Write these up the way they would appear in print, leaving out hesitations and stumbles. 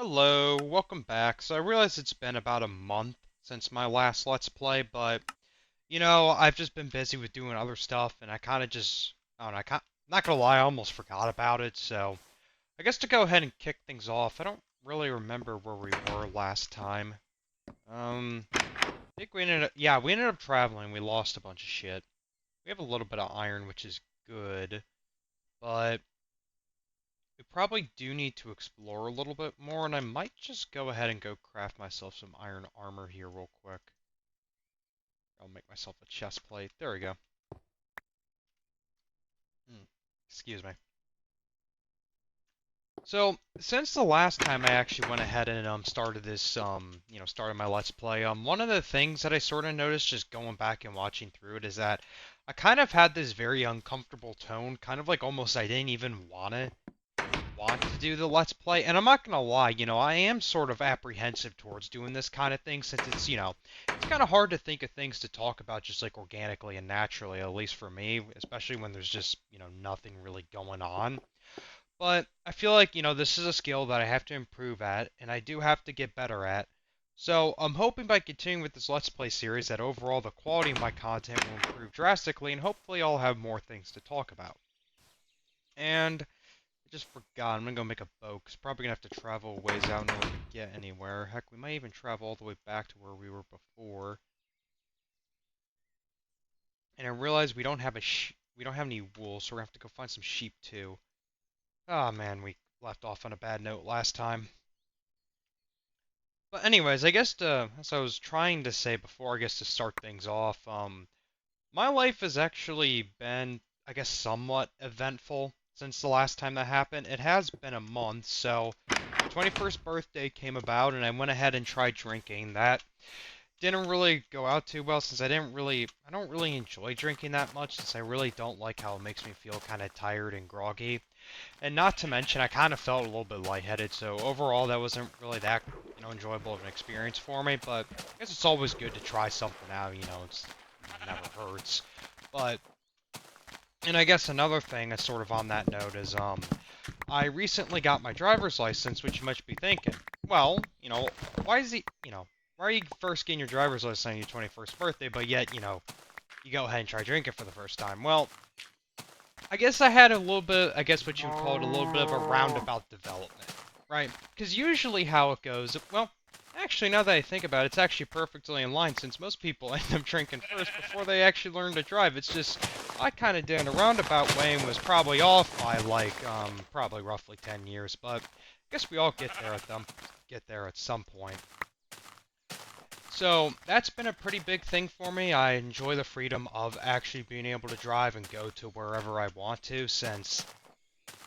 Hello, welcome back. So I realize it's been about a month since my last Let's Play, but I've just been busy with doing other stuff, and I kind of just, I don't know, not gonna lie, I almost forgot about it. So I guess to go ahead and kick things off, I don't really remember where we were last time. I think we ended up traveling. We lost a bunch of shit. We have a little bit of iron, which is good, but we probably do need to explore a little bit more, and I might just go ahead and go craft myself some iron armor here real quick. I'll make myself a chest plate. There we go. Hmm. Excuse me. So, since the last time I actually went ahead and started this started my Let's Play, one of the things that I sort of noticed just going back and watching through it is that I kind of had this very uncomfortable tone, kind of like almost I didn't even want to do the Let's Play, and I'm not gonna lie, I am sort of apprehensive towards doing this kind of thing since it's kind of hard to think of things to talk about just like organically and naturally, at least for me, especially when there's just, nothing really going on. But I feel like, this is a skill that I have to improve at, and I do have to get better at. So I'm hoping by continuing with this Let's Play series that overall the quality of my content will improve drastically, and hopefully I'll have more things to talk about. And I just forgot. I'm gonna go make a boat, 'cause probably gonna have to travel a ways out in order to get anywhere. Heck, we might even travel all the way back to where we were before. And I realize we don't have any wool, so we're gonna have to go find some sheep too. Oh man, we left off on a bad note last time. But anyways, I guess as I was trying to say before, I guess to start things off, my life has actually been, I guess, somewhat eventful since the last time that happened. It has been a month, so my 21st birthday came about, and I went ahead and tried drinking. That didn't really go out too well since I don't really enjoy drinking that much since I really don't like how it makes me feel kind of tired and groggy. And not to mention, I kind of felt a little bit lightheaded, so overall that wasn't really that, enjoyable of an experience for me, but I guess it's always good to try something out, it never hurts. But, and I guess another thing that's sort of on that note is, I recently got my driver's license, which you might be thinking, well, why is he, why are you first getting your driver's license on your 21st birthday, but yet, you go ahead and try drinking for the first time? Well, I guess I had a little bit, I guess what you would call it a little bit of a roundabout development, right? Because usually how it goes, well, actually, now that I think about it, it's actually perfectly in line since most people end up drinking first before they actually learn to drive. It's just, I kind of did in a roundabout way and was probably off by like, probably roughly 10 years, but I guess we all get there at some point. So that's been a pretty big thing for me. I enjoy the freedom of actually being able to drive and go to wherever I want to since,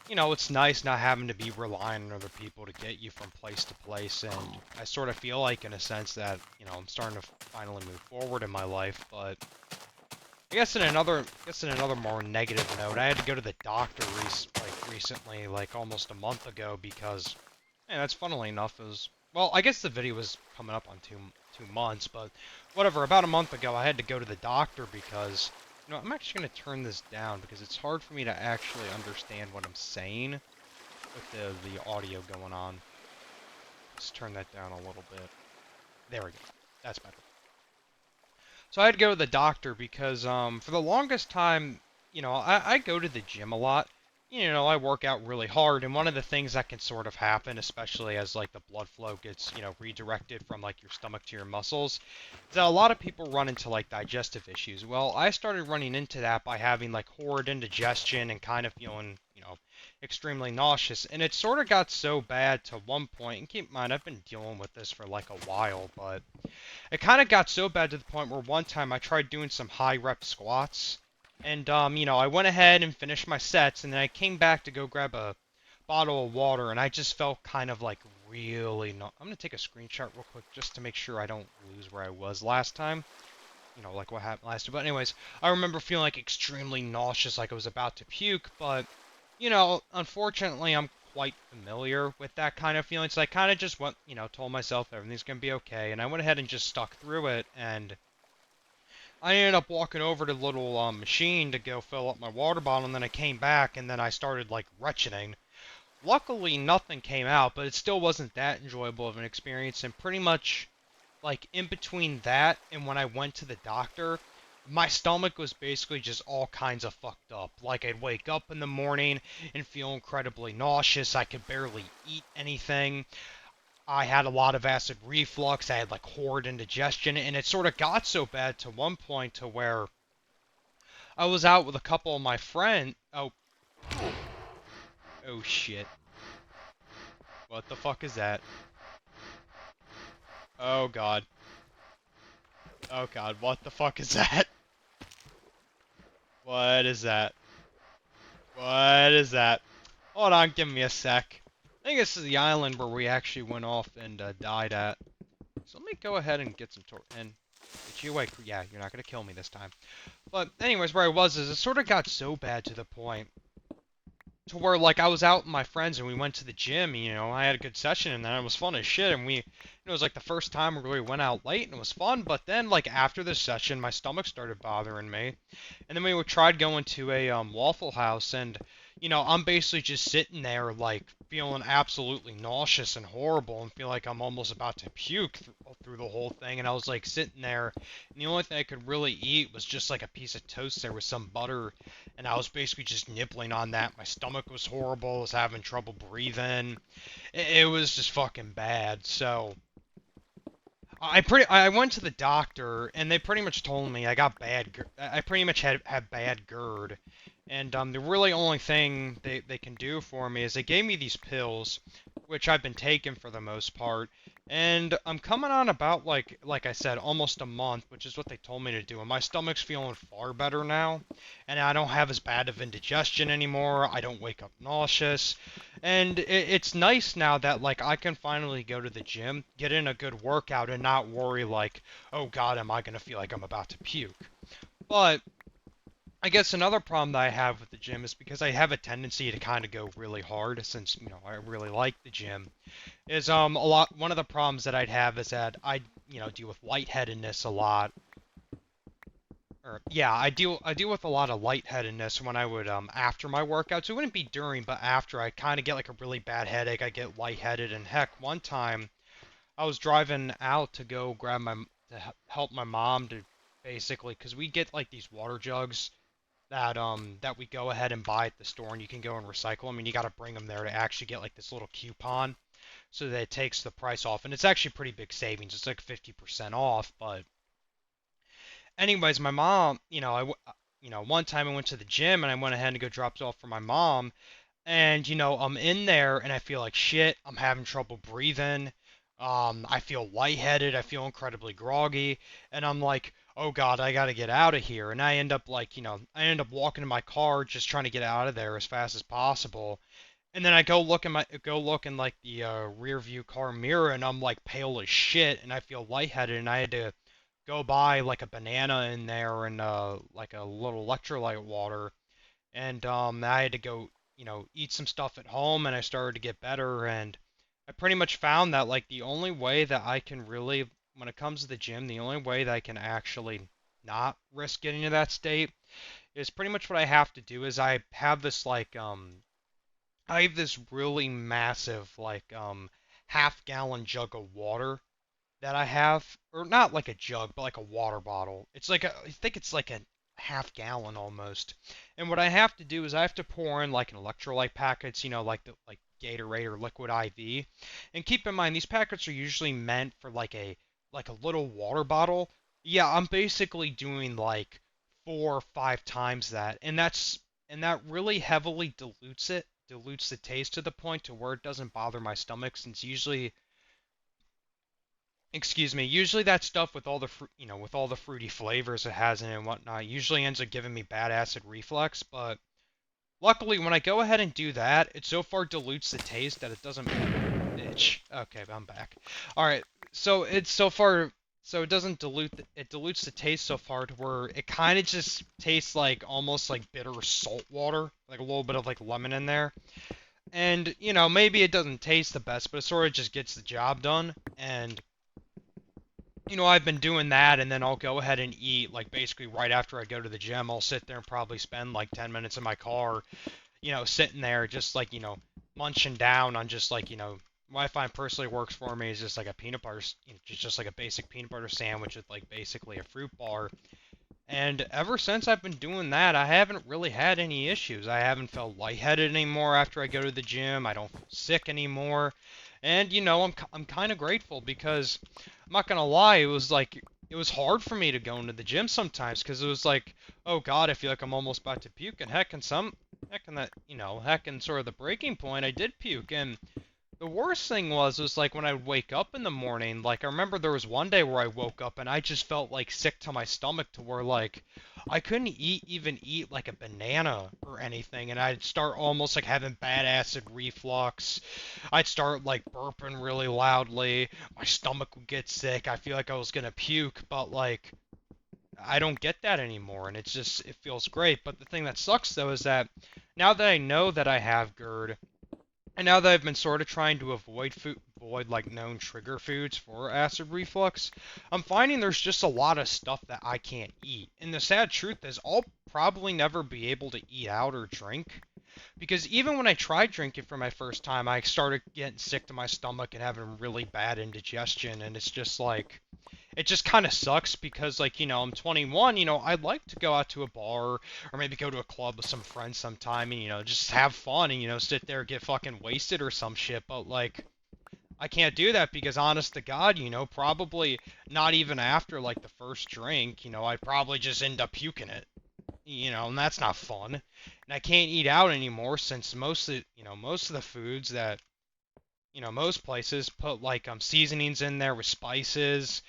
it's nice not having to be relying on other people to get you from place to place. And I sort of feel like, in a sense, that, I'm starting to finally move forward in my life. But I guess in another more negative note, I had to go to the doctor recently, like almost a month ago, because, and that's funnily enough is, well, I guess the video was coming up on 2 months, but whatever. About a month ago, I had to go to the doctor because, I'm actually going to turn this down because it's hard for me to actually understand what I'm saying with the audio going on. Let's turn that down a little bit. There we go. That's better. So I had to go to the doctor because, for the longest time, I go to the gym a lot. I work out really hard, and one of the things that can sort of happen, especially as like the blood flow gets, redirected from like your stomach to your muscles, is that a lot of people run into like digestive issues. Well, I started running into that by having like horrid indigestion and kind of feeling, extremely nauseous. And it sort of got so bad to one point, and keep in mind, I've been dealing with this for like a while, but it kind of got so bad to the point where one time I tried doing some high rep squats. And, I went ahead and finished my sets, and then I came back to go grab a bottle of water, and I just felt kind of like really not. I'm going to take a screenshot real quick just to make sure I don't lose where I was last time. Like what happened last time. But anyways, I remember feeling like extremely nauseous, like I was about to puke, but, unfortunately I'm quite familiar with that kind of feeling, so I kind of just went, told myself everything's going to be okay, and I went ahead and just stuck through it, and I ended up walking over to the little machine to go fill up my water bottle, and then I came back, and then I started, like, retching. Luckily, nothing came out, but it still wasn't that enjoyable of an experience. And pretty much, like, in between that and when I went to the doctor, my stomach was basically just all kinds of fucked up. Like, I'd wake up in the morning and feel incredibly nauseous. I could barely eat anything. I had a lot of acid reflux. I had, like, horrid indigestion. And it sort of got so bad to one point to where I was out with a couple of my friends. Oh, shit. What the fuck is that? Oh, God. Oh, God. What the fuck is that? What is that? What is that? Hold on, give me a sec. I think this is the island where we actually went off and died at. So let me go ahead and get some and get you away. Yeah, you're not gonna kill me this time. But anyways, where I was is it sort of got so bad to the point to where like I was out with my friends and we went to the gym. You know, I had a good session and then it was fun as shit. And it was like the first time we really went out late and it was fun. But then like after the session, my stomach started bothering me. And then we tried going to a Waffle House, and I'm basically just sitting there like feeling absolutely nauseous and horrible, and feel like I'm almost about to puke through the whole thing. And I was like sitting there, and the only thing I could really eat was just like a piece of toast there with some butter, and I was basically just nibbling on that. My stomach was horrible. I was having trouble breathing. It was just fucking bad. So. I went to the doctor and they pretty much told me I got I pretty much had bad GERD, and the really only thing they can do for me is they gave me these pills, which I've been taking for the most part, and I'm coming on about like I said almost a month, which is what they told me to do, and my stomach's feeling far better now, and I don't have as bad of indigestion anymore. I don't wake up nauseous. And it's nice now that like I can finally go to the gym, get in a good workout, and not worry like, oh God, am I gonna feel like I'm about to puke? But I guess another problem that I have with the gym is because I have a tendency to kind of go really hard since I really like the gym. Is one of the problems that I'd have is that I deal with lightheadedness a lot. Or yeah, I deal with a lot of lightheadedness when I would after my workouts. It wouldn't be during, but after I kind of get like a really bad headache. I get lightheaded, and heck, one time I was driving out to go grab help my mom to basically because we get like these water jugs that we go ahead and buy at the store, and you can go and recycle them, and you got to bring them there to actually get like this little coupon so that it takes the price off, and it's actually pretty big savings. It's like 50% off, but anyways, my mom, one time I went to the gym and I went ahead and go drop it off for my mom, and I'm in there and I feel like shit. I'm having trouble breathing. I feel lightheaded. I feel incredibly groggy, and I'm like, oh God, I gotta get out of here. And I end up like, I end up walking to my car just trying to get out of there as fast as possible. And then I go look in like the rear view car mirror, and I'm like pale as shit, and I feel lightheaded, and I had to go buy like a banana in there and like a little electrolyte water, and I had to go eat some stuff at home, and I started to get better. And I pretty much found that like the only way that I can really, when it comes to the gym, the only way that I can actually not risk getting to that state is pretty much what I have to do is I have this really massive like half gallon jug of water that I have, or not like a jug, but like a water bottle. I think it's like a half gallon almost. And what I have to do is I have to pour in like an electrolyte packets, like Gatorade or Liquid IV. And keep in mind these packets are usually meant for like a little water bottle. Yeah, I'm basically doing like 4 or 5 times that, and that really heavily dilutes the taste to the point to where it doesn't bother my stomach since usually excuse me, usually that stuff with all the with all the fruity flavors it has in it and whatnot, usually ends up giving me bad acid reflux. But luckily, when I go ahead and do that, it so far dilutes the taste that it doesn't. Itch. Okay, I'm back. All right, so it's so far, so it doesn't it dilutes the taste so far to where it kind of just tastes like almost like bitter salt water, like a little bit of like lemon in there. And maybe it doesn't taste the best, but it sort of just gets the job done. And I've been doing that, and then I'll go ahead and eat, like, basically right after I go to the gym. I'll sit there and probably spend, like, 10 minutes in my car, sitting there, just, like, munching down on just like, what I find personally works for me is just like a peanut butter, just like a basic peanut butter sandwich with like basically a fruit bar. And ever since I've been doing that, I haven't really had any issues. I haven't felt lightheaded anymore after I go to the gym. I don't feel sick anymore. And I'm kind of grateful because I'm not gonna lie, it was hard for me to go into the gym sometimes because it was like, oh God, I feel like I'm almost about to puke. And heck in sort of the breaking point, I did puke. And the worst thing was like when I would wake up in the morning, like I remember there was one day where I woke up and I just felt like sick to my stomach to where like I couldn't even eat like a banana or anything, and I'd start almost like having bad acid reflux. I'd start like burping really loudly. My stomach would get sick. I feel like I was gonna puke, but like I don't get that anymore, and it feels great. But the thing that sucks though is that now that I know that I have GERD, and now that I've been sort of trying to avoid like known trigger foods for acid reflux, I'm finding there's just a lot of stuff that I can't eat. And the sad truth is I'll probably never be able to eat out or drink because even when I tried drinking for my first time, I started getting sick to my stomach and having really bad indigestion, and it's just like it just kind of sucks because like I'm 21, I'd like to go out to a bar or maybe go to a club with some friends sometime and just have fun and sit there get fucking wasted or some shit, but like I can't do that because honest to God, probably not even after like the first drink, I'd probably just end up puking it. And that's not fun. And I can't eat out anymore since most of the foods that most places put like seasonings in there with spices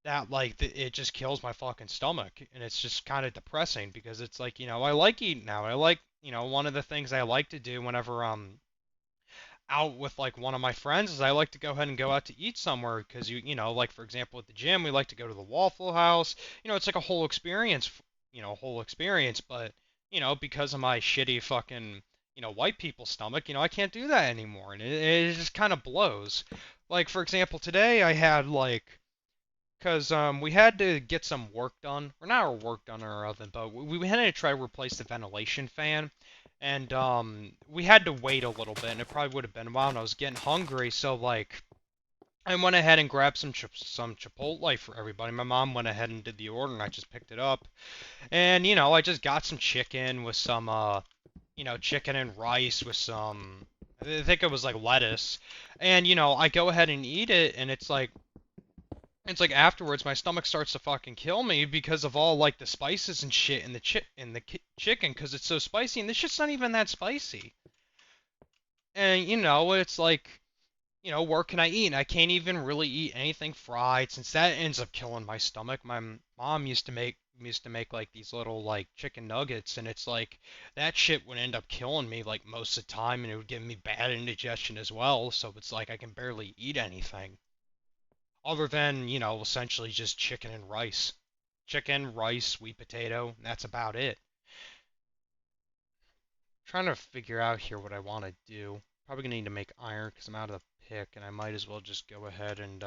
that like it just kills my fucking stomach, and it's just kind of depressing because it's like I like eating out. I like one of the things I like to do whenever I'm out with like one of my friends is I like to go ahead and go out to eat somewhere because like for example at the gym we like to go to the Waffle House. It's like a whole experience, but because of my shitty fucking white people stomach, I can't do that anymore, and it just kind of blows. Like for example today I had like because we had to get some work done, or not our work done in our oven, but we had to try to replace the ventilation fan, and we had to wait a little bit, and it probably would have been a while, and I was getting hungry, so like I went ahead and grabbed some Chipotle for everybody. My mom went ahead and did the order, and I just picked it up, and I just got some chicken with some chicken and rice with some. I think it was like lettuce, and I go ahead and eat it, and it's like afterwards my stomach starts to fucking kill me because of all like the spices and shit in the chicken because it's so spicy, and this shit's not even that spicy. And it's like where can I eat? And I can't even really eat anything fried since that ends up killing my stomach. My mom used to make like these little like chicken nuggets, and it's like that shit would end up killing me like most of the time, and it would give me bad indigestion as well. So it's like I can barely eat anything other than, essentially just chicken and rice. Chicken, rice, sweet potato, and that's about it. Trying to figure out here what I want to do. Probably gonna need to make iron because I'm out of the pick, and I might as well just go ahead and,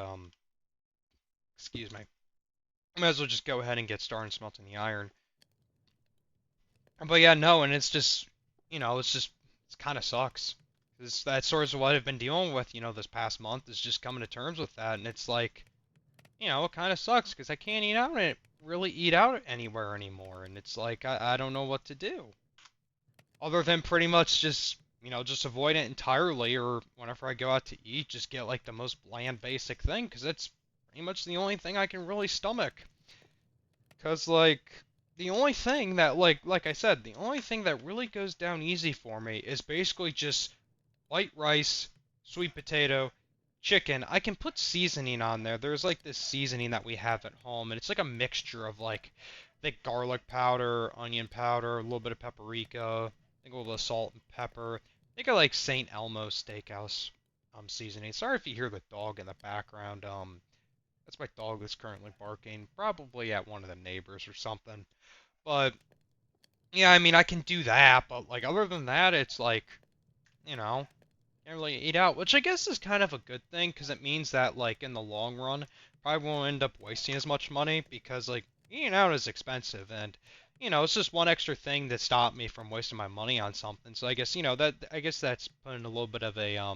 excuse me. I might as well just go ahead and get started smelting the iron. But yeah, no, and it's just, it kind of sucks. That's sort of what I've been dealing with, this past month is just coming to terms with that, and it's like, it kind of sucks because I can't really eat out anywhere anymore, and it's like I don't know what to do other than pretty much just avoid it entirely, or whenever I go out to eat, just get like the most bland basic thing because that's pretty much the only thing I can really stomach. Because like the only thing that like I said, the only thing that really goes down easy for me is basically just white rice, sweet potato, chicken. I can put seasoning on there. There's like this seasoning that we have at home, and it's like a mixture of like the garlic powder, onion powder, a little bit of paprika, I think a little bit of salt and pepper. I think I like St. Elmo Steakhouse seasoning. Sorry if you hear the dog in the background. That's my dog that's currently barking, probably at one of the neighbors or something. But yeah, I mean I can do that, but like other than that, it's like, you know, can't really eat out, which I guess is kind of a good thing because it means that like in the long run, probably won't end up wasting as much money because like eating out is expensive, and it's just one extra thing that stopped me from wasting my money on something. So I guess, I guess that's putting a little bit of a, I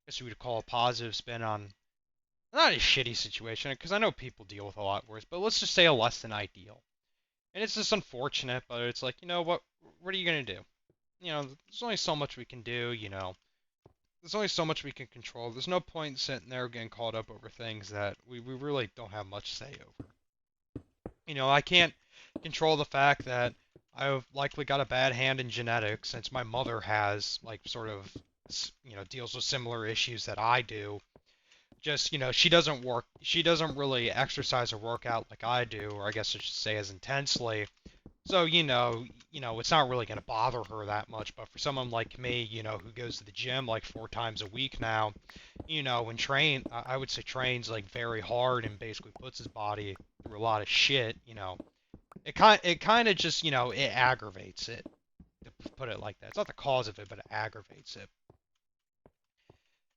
guess you would call a positive spin on not a shitty situation, because I know people deal with a lot worse, but let's just say a less than ideal. And it's just unfortunate, but it's like, what are you gonna do? There's only so much we can do, There's only so much we can control. There's no point in sitting there getting caught up over things that we really don't have much say over. I can't control the fact that I've likely got a bad hand in genetics since my mother has, like, sort of, deals with similar issues that I do. Just, she doesn't really exercise or work out like I do, or I guess I should say as intensely. So, it's not really going to bother her that much. But for someone like me, who goes to the gym like 4 times a week now, and I would say trains like very hard and basically puts his body through a lot of shit, it kind of just, it aggravates it, to put it like that. It's not the cause of it, but it aggravates it.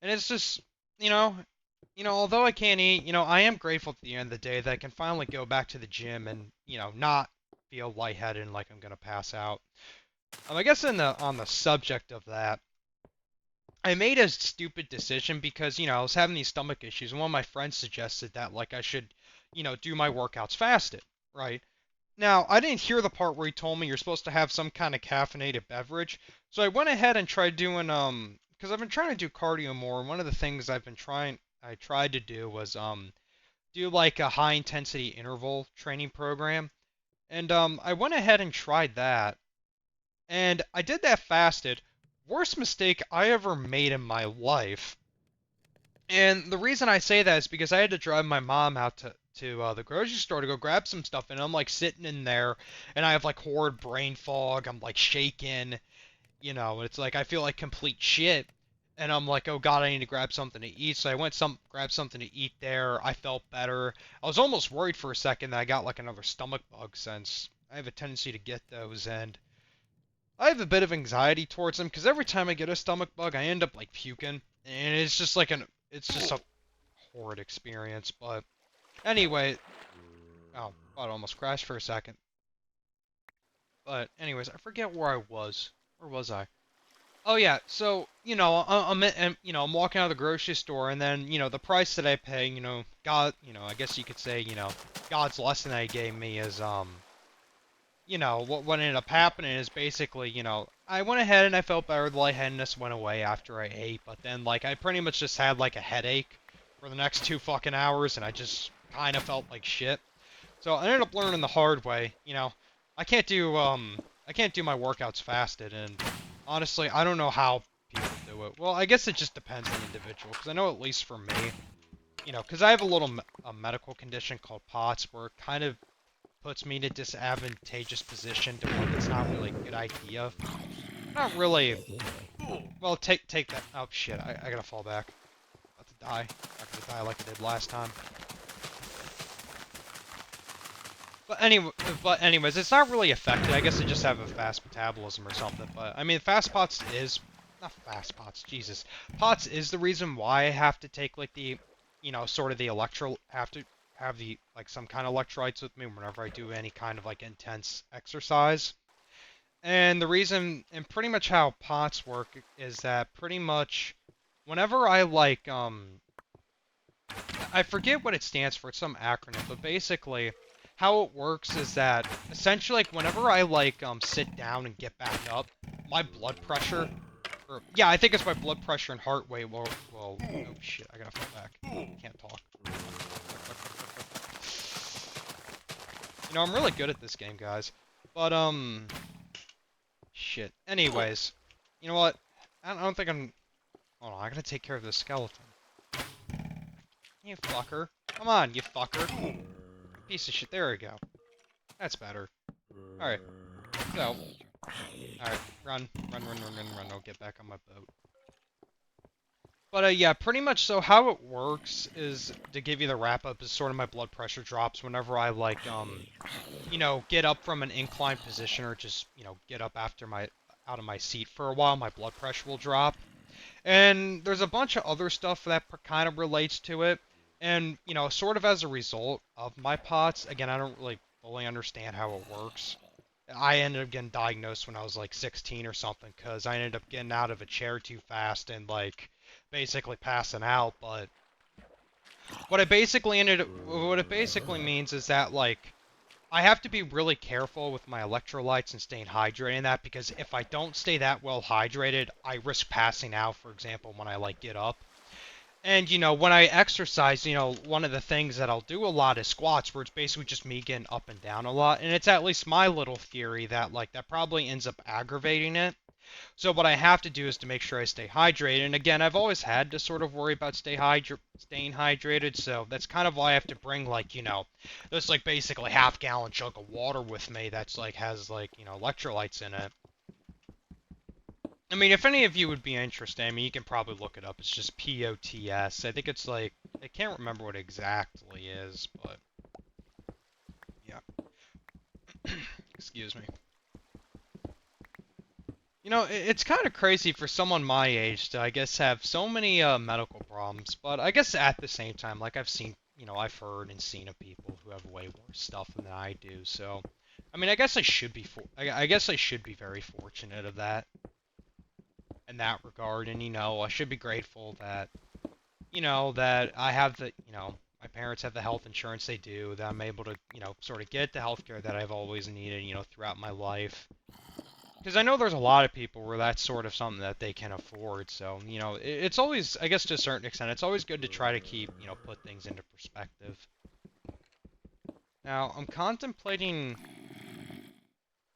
And it's just, you know, although I can't eat, I am grateful at the end of the day that I can finally go back to the gym and, not feel lightheaded and like I'm gonna pass out. I guess on the subject of that, I made a stupid decision because, I was having these stomach issues, and one of my friends suggested that, like, I should, do my workouts fasted, right? Now, I didn't hear the part where he told me you're supposed to have some kind of caffeinated beverage, so I went ahead and tried doing, because I've been trying to do cardio more, and one of the things I tried to do was, do like a high intensity interval training program, and, I went ahead and tried that, and I did that fasted. Worst mistake I ever made in my life. And the reason I say that is because I had to drive my mom out to the grocery store to go grab some stuff, and I'm like sitting in there, and I have like horrid brain fog. I'm like shaking, it's like I feel like complete shit. And I'm like, oh god, I need to grab something to eat. So I went grab something to eat there. I felt better. I was almost worried for a second that I got like another stomach bug since I have a tendency to get those, and I have a bit of anxiety towards them because every time I get a stomach bug, I end up like puking, and it's just like it's just a horrid experience. But anyway, oh, God, I almost crashed for a second. But anyways, I forget where I was. Where was I? Oh yeah, so I'm walking out of the grocery store, and then the price that I pay, God, I guess you could say, God's lesson that He gave me is what ended up happening is basically, I went ahead and I felt better. The lightheadedness went away after I ate, but then, like, I pretty much just had, like, a headache for the next 2 fucking hours, and I just kind of felt like shit. So I ended up learning the hard way, I can't do, I can't do my workouts fasted, and honestly, I don't know how people do it. Well, I guess it just depends on the individual, because I know at least for me, because I have a medical condition called POTS, where it kind of puts me in a disadvantageous position to where it's not really a good idea. Not really. Well, take that. Oh shit! I gotta fall back. About to die. Not gonna die like I did last time. Anyways, it's not really affected. I guess I just have a fast metabolism or something. But I mean, fast POTS is not fast POTS. Jesus, POTS is the reason why I have to take like the, sort of the have to have the like some kind of electrolytes with me whenever I do any kind of like intense exercise. And the reason and pretty much how POTS work is that pretty much whenever I like I forget what it stands for, it's some acronym, but basically how it works is that essentially like whenever I like sit down and get back up, my blood pressure yeah, I think it's my blood pressure and heart rate will oh shit, I gotta fall back. Can't talk. I'm really good at this game, guys. But shit. Anyways, you know what? I don't think I'm hold on, I gotta take care of this skeleton. You fucker. Come on, you fucker. Piece of shit. There we go. That's better. Alright. So. Alright. Run. I'll get back on my boat. But, yeah, pretty much so how it works is, to give you the wrap-up, is sort of my blood pressure drops whenever I, like, get up from an inclined position or just, get up out of my seat for a while, my blood pressure will drop. And there's a bunch of other stuff that kind of relates to it. And, sort of as a result of my POTS, again, I don't really fully understand how it works. I ended up getting diagnosed when I was like 16 or something because I ended up getting out of a chair too fast and like basically passing out. But what it basically means is that like I have to be really careful with my electrolytes and staying hydrated in that because if I don't stay that well hydrated, I risk passing out, for example, when I like get up. And, when I exercise, one of the things that I'll do a lot is squats, where it's basically just me getting up and down a lot. And it's at least my little theory that, like, that probably ends up aggravating it. So what I have to do is to make sure I stay hydrated. And again, I've always had to sort of worry about staying hydrated. So that's kind of why I have to bring, like, this, like, basically half-gallon chunk of water with me that's, like, has, like, electrolytes in it. I mean, if any of you would be interested, I mean, you can probably look it up. It's just POTS. I think it's like, I can't remember what it exactly is, but yeah. Excuse me. It's kind of crazy for someone my age to, I guess, have so many medical problems, but I guess at the same time, like I've seen, I've heard and seen of people who have way worse stuff than I do. So, I mean, I guess I guess I should be very fortunate of that in that regard, and I should be grateful that that I have my parents have the health insurance they do, that I'm able to, sort of get the healthcare that I've always needed, throughout my life. Because I know there's a lot of people where that's sort of something that they can afford. So, it's always, I guess to a certain extent, it's always good to try to keep, put things into perspective. Now, I'm contemplating,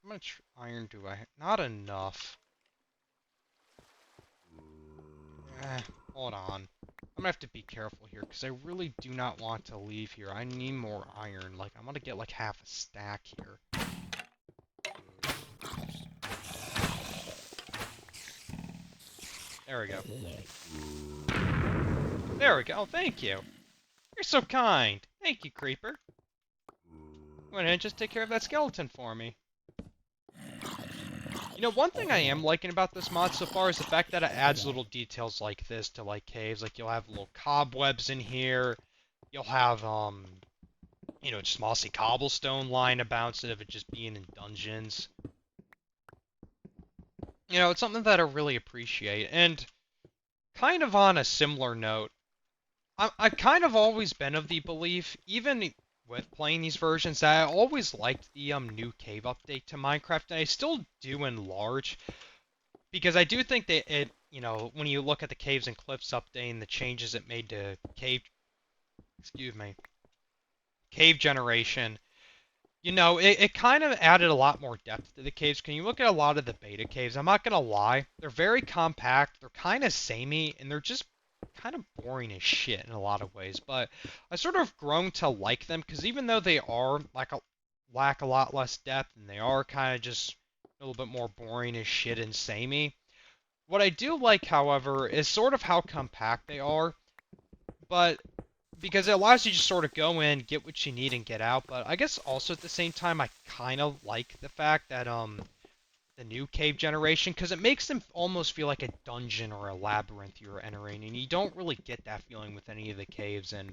how much iron do I have? Not enough. Hold on. I'm gonna have to be careful here, because I really do not want to leave here. I need more iron. Like, I'm gonna get like half a stack here. There we go. There we go. Oh, thank you. You're so kind. Thank you, Creeper. Why don't you just take care of that skeleton for me? One thing I am liking about this mod so far is the fact that it adds little details like this to, like, caves. Like, you'll have little cobwebs in here. You'll have, just mossy cobblestone lying about instead of it just being in dungeons. It's something that I really appreciate. And kind of on a similar note, I've kind of always been of the belief, even with playing these versions, that I always liked the new cave update to Minecraft, and I still do in large, because I do think that it, when you look at the Caves and Cliffs update and the changes it made to cave generation, it kind of added a lot more depth to the caves. Can you look at a lot of the beta caves? I'm not gonna lie, they're very compact, they're kind of samey, and they're just kind of boring as shit in a lot of ways. But I sort of grown to like them because even though they are lack a lot less depth and they are kind of just a little bit more boring as shit and samey, what I do like, however, is sort of how compact they are. But because it allows you to just sort of go in, get what you need, and get out. But I guess also at the same time, I kind of like the fact that the new cave generation, because it makes them almost feel like a dungeon or a labyrinth you're entering, and you don't really get that feeling with any of the caves in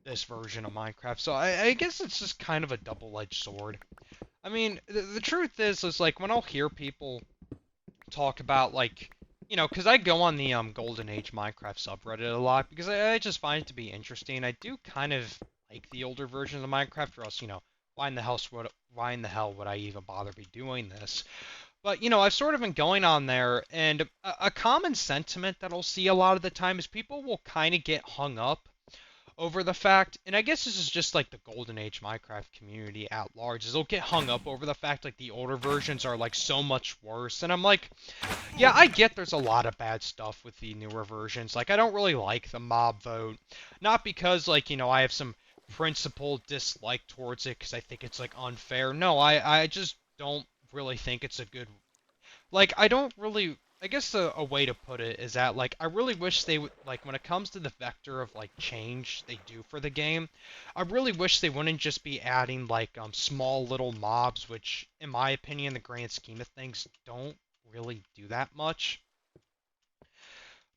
this version of Minecraft. So I guess it's just kind of a double-edged sword. I mean, the truth is like when I'll hear people talk about like, because I go on the Golden Age Minecraft subreddit a lot because I just find it to be interesting. I do kind of like the older versions of Minecraft, or else, why in the hell would I even bother be doing this? But, I've sort of been going on there, and a common sentiment that I'll see a lot of the time is people will kind of get hung up over the fact, and I guess this is just like the Golden Age Minecraft community at large, is they'll get hung up over the fact like the older versions are like so much worse. And I'm like, yeah, I get there's a lot of bad stuff with the newer versions. Like, I don't really like the mob vote. Not because, like, I have some principled dislike towards it because I think it's, like, unfair. No, I just don't really think it's a good... Like, I don't really... I guess a way to put it is that, like, I really wish they would... Like, when it comes to the vector of, like, change they do for the game, I really wish they wouldn't just be adding, like, small little mobs, which, in my opinion, in the grand scheme of things, don't really do that much.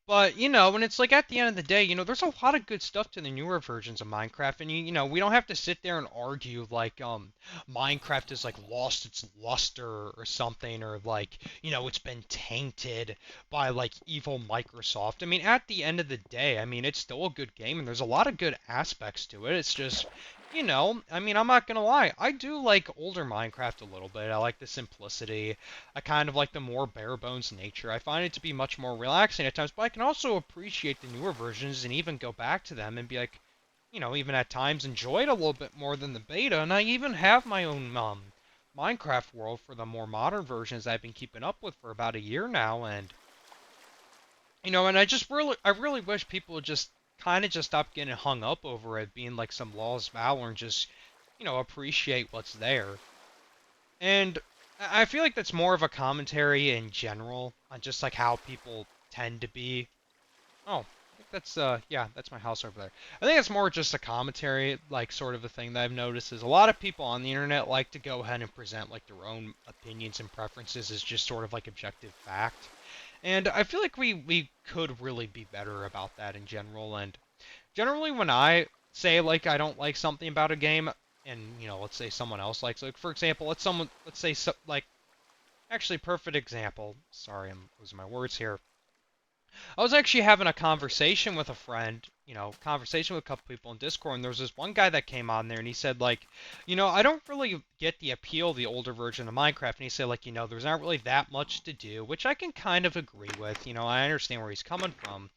But, you know, when it's like at the end of the day, you know, there's a lot of good stuff to the newer versions of Minecraft, and you know, we don't have to sit there and argue like Minecraft has like lost its luster or something, or like, you know, it's been tainted by like evil Microsoft. I mean, at the end of the day, I mean, it's still a good game and there's a lot of good aspects to it. It's just, you know, I mean, I'm not gonna lie, I do like older Minecraft a little bit. I like the simplicity. I kind of like the more bare bones nature. I find it to be much more relaxing at times, but I can also appreciate the newer versions and even go back to them and be like, you know, even at times enjoy it a little bit more than the beta. And I even have my own Minecraft world for the more modern versions I've been keeping up with for about a year now. And you know, and I really wish people would just kind of just stop getting hung up over it being like some lost valor and just, you know, appreciate what's there. And I feel like that's more of a commentary in general on just like how people tend to be. Oh, I think that's yeah, that's my house over there. I think it's more just a commentary, like sort of a thing that I've noticed is a lot of people on the internet like to go ahead and present like their own opinions and preferences as just sort of like objective fact. And I feel like we could really be better about that in general. And generally when I say like I don't like something about a game, and you know, let's say someone else likes, like for example, let's say like actually perfect example. Sorry, I'm losing my words here. I was actually having a conversation with a friend, you know, conversation with a couple people in Discord, and there was this one guy that came on there, and he said like, you know, I don't really get the appeal of the older version of Minecraft, and he said like, you know, there's not really that much to do, which I can kind of agree with. You know, I understand where he's coming from.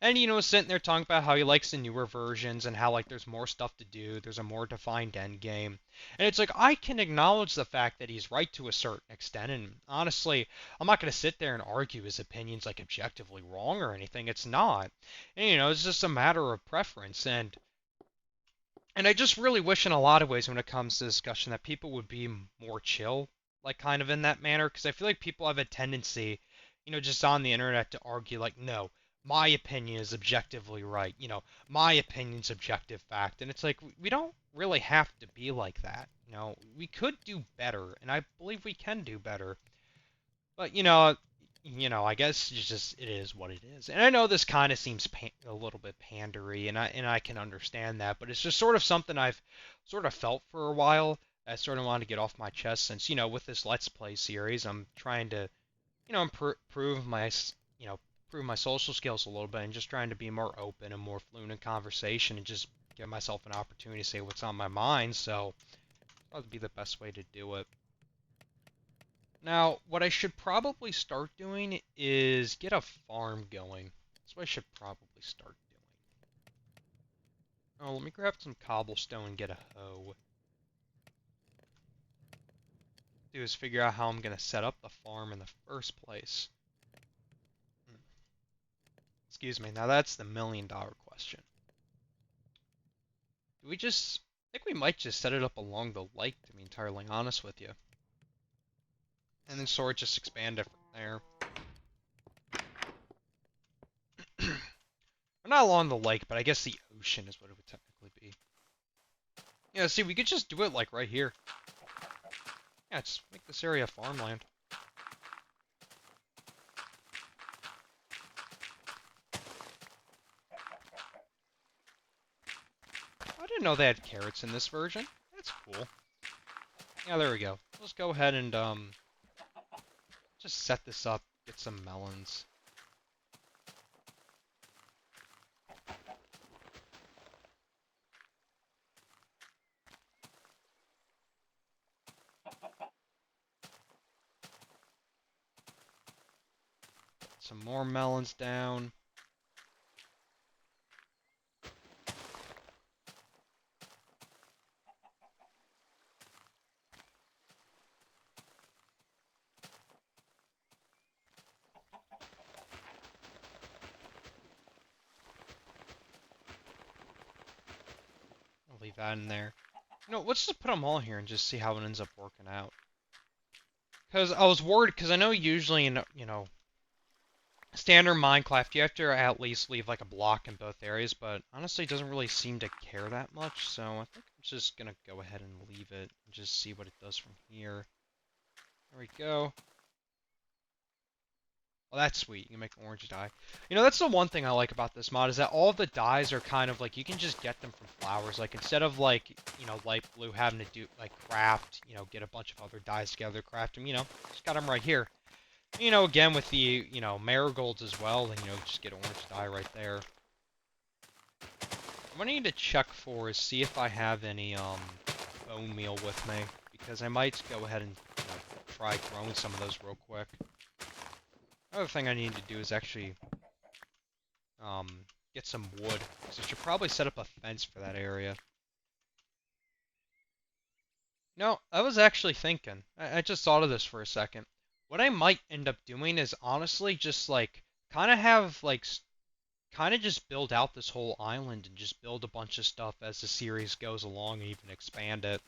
And you know, sitting there talking about how he likes the newer versions and how like there's more stuff to do, there's a more defined end game. And it's like I can acknowledge the fact that he's right to a certain extent, and honestly, I'm not going to sit there and argue his opinions like objectively wrong or anything. It's not. And you know, it's just a matter of preference. And I just really wish in a lot of ways when it comes to discussion that people would be more chill, like kind of in that manner, because I feel like people have a tendency, you know, just on the internet to argue like, no, my opinion is objectively right, you know, my opinion's objective fact, and it's like we don't really have to be like that, you know, we could do better, and I believe we can do better. But I guess it's just it is what it is. And I know this kind of seems a little bit pandery, and I can understand that, but it's just sort of something I've sort of felt for a while. I sort of wanted to get off my chest since, you know, with this Let's Play series, I'm trying to, you know, improve my, you know, prove my social skills a little bit and just trying to be more open and more fluent in conversation and just give myself an opportunity to say what's on my mind. So that would be the best way to do it. Now, what I should probably start doing is get a farm going. That's what I should probably start doing. Oh, let me grab some cobblestone and get a hoe. Do is figure out how I'm going to set up the farm in the first place. Excuse me, now that's the $1,000,000 question. Do we just... I think we might just set it up along the lake, to be entirely honest with you. And then sort of just expand it from there. Or not along the lake, but I guess the ocean is what it would technically be. Yeah, see, we could just do it like right here. Yeah, just make this area farmland. I didn't know they had carrots in this version. That's cool. Yeah, there we go. Let's go ahead and just set this up, get some melons. Some more melons down. I'll leave that in there. You know, let's just put them all here and just see how it ends up working out. Because I was worried, because I know usually in, you know, standard Minecraft, you have to at least leave like a block in both areas, but honestly it doesn't really seem to care that much, so I think I'm just gonna go ahead and leave it and just see what it does from here. There we go. Well, that's sweet. You can make orange dye. You know, that's the one thing I like about this mod is that all of the dyes are kind of like you can just get them from flowers. Like instead of like, you know, light blue having to do like craft, you know, get a bunch of other dyes together, craft them, you know, just got them right here. You know, again with the, you know, marigolds as well, and you know, just get orange dye right there. What I need to check for is see if I have any bone meal with me because I might go ahead and you know, try growing some of those real quick. Another thing I need to do is actually um, get some wood. So I should probably set up a fence for that area. No, I was actually thinking. I just thought of this for a second. What I might end up doing is honestly just like kind of have like kind of just build out this whole island and just build a bunch of stuff as the series goes along and even expand it.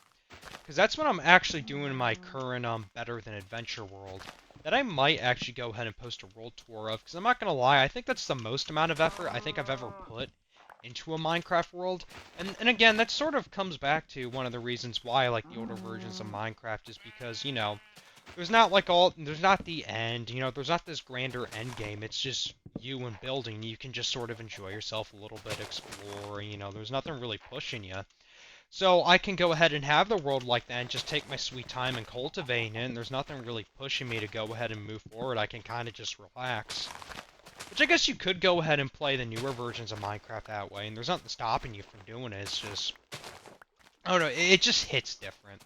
Because that's what I'm actually doing in my current Better Than Adventure world. That I might actually go ahead and post a world tour of. Because I'm not going to lie, I think that's the most amount of effort I think I've ever put into a Minecraft world. And again, that sort of comes back to one of the reasons why I like the older versions of Minecraft is because, you know, there's not the end, you know, there's not this grander end game. It's just you and building. You can just sort of enjoy yourself a little bit, explore, you know, there's nothing really pushing you. So I can go ahead and have the world like that and just take my sweet time and cultivating it, and there's nothing really pushing me to go ahead and move forward. I can kind of just relax. Which I guess you could go ahead and play the newer versions of Minecraft that way, and there's nothing stopping you from doing it. It's just, I don't know, it just hits different.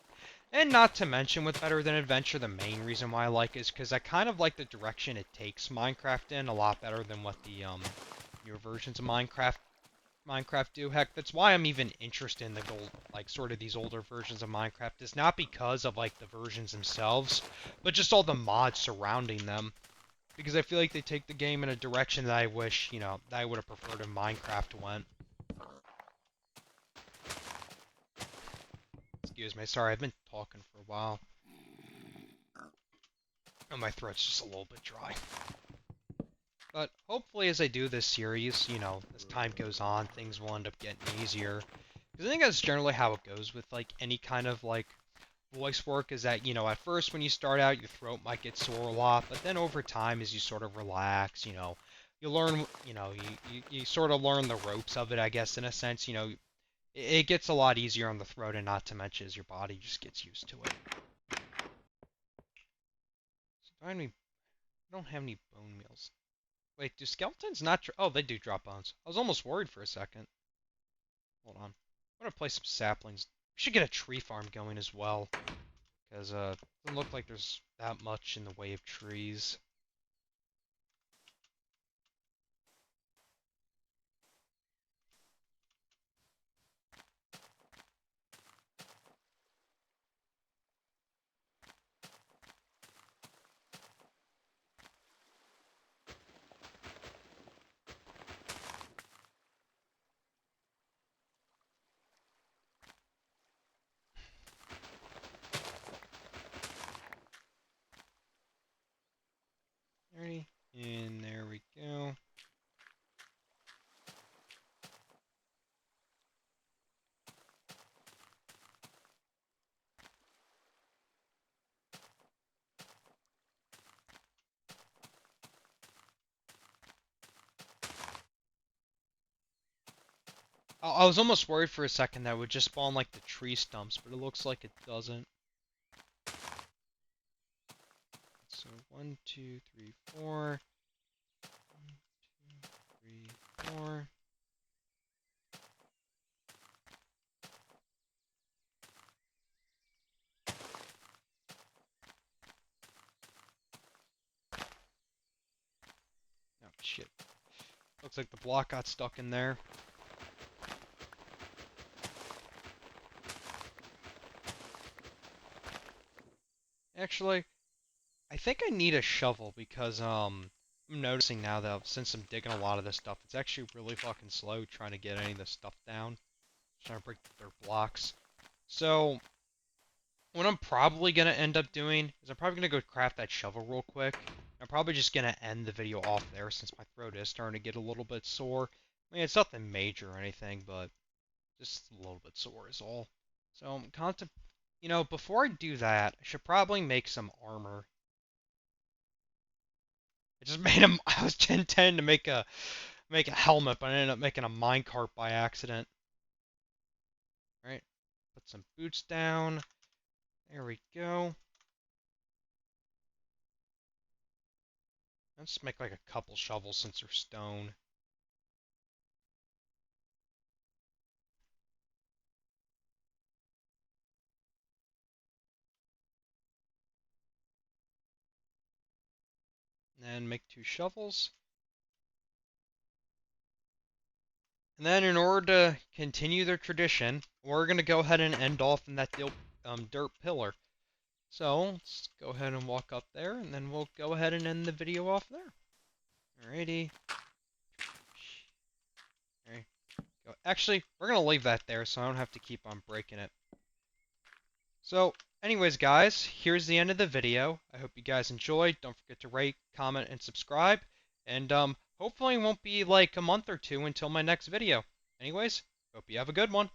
And not to mention, with Better Than Adventure, the main reason why I like it is because I kind of like the direction it takes Minecraft in a lot better than what the newer versions of Minecraft do. Heck, that's why I'm even interested in the gold, like sort of these older versions of Minecraft. It's not because of like the versions themselves, but just all the mods surrounding them. Because I feel like they take the game in a direction that I wish, you know, that I would have preferred if Minecraft went. Excuse me, sorry, I've been talking for a while. And my throat's just a little bit dry. But hopefully as I do this series, you know, as time goes on, things will end up getting easier. Because I think that's generally how it goes with, like, any kind of, like, voice work is that, you know, at first when you start out, your throat might get sore a lot, but then over time, as you sort of relax, you know, you learn, you know, you sort of learn the ropes of it, I guess, in a sense, you know, it gets a lot easier on the throat, and not to mention as your body just gets used to it. So I don't have any bone meals. Wait, do skeletons not oh, they do drop bones. I was almost worried for a second. Hold on. I'm gonna place some saplings. We should get a tree farm going as well. Because, it doesn't look like there's that much in the way of trees. Ready? And there we go. I was almost worried for a second that it would just spawn like the tree stumps, but it looks like it doesn't. So 1, 2, 3, 4. 1, 2, 3, 4. Oh shit. Looks like the block got stuck in there. Actually, I think I need a shovel because I'm noticing now that since I'm digging a lot of this stuff, it's actually really fucking slow trying to get any of this stuff down. Trying to break the dirt blocks. So what I'm probably gonna end up doing is I'm probably gonna go craft that shovel real quick. I'm probably just gonna end the video off there since my throat is starting to get a little bit sore. I mean, it's nothing major or anything, but just a little bit sore is all. So I'm you know, before I do that, I should probably make some armor. just made him. I was intending to make a helmet, but I ended up making a minecart by accident. All right, put some boots down. There we go. Let's make like a couple shovels since they're stone. And then make 2 shovels. And then in order to continue their tradition, we're going to go ahead and end off in that dirt pillar. So let's go ahead and walk up there, and then we'll go ahead and end the video off there. Alrighty. There you go. Actually, we're going to leave that there so I don't have to keep on breaking it. So, anyways, guys, here's the end of the video. I hope you guys enjoyed. Don't forget to rate, comment, and subscribe. And hopefully it won't be like a month or two until my next video. Anyways, hope you have a good one.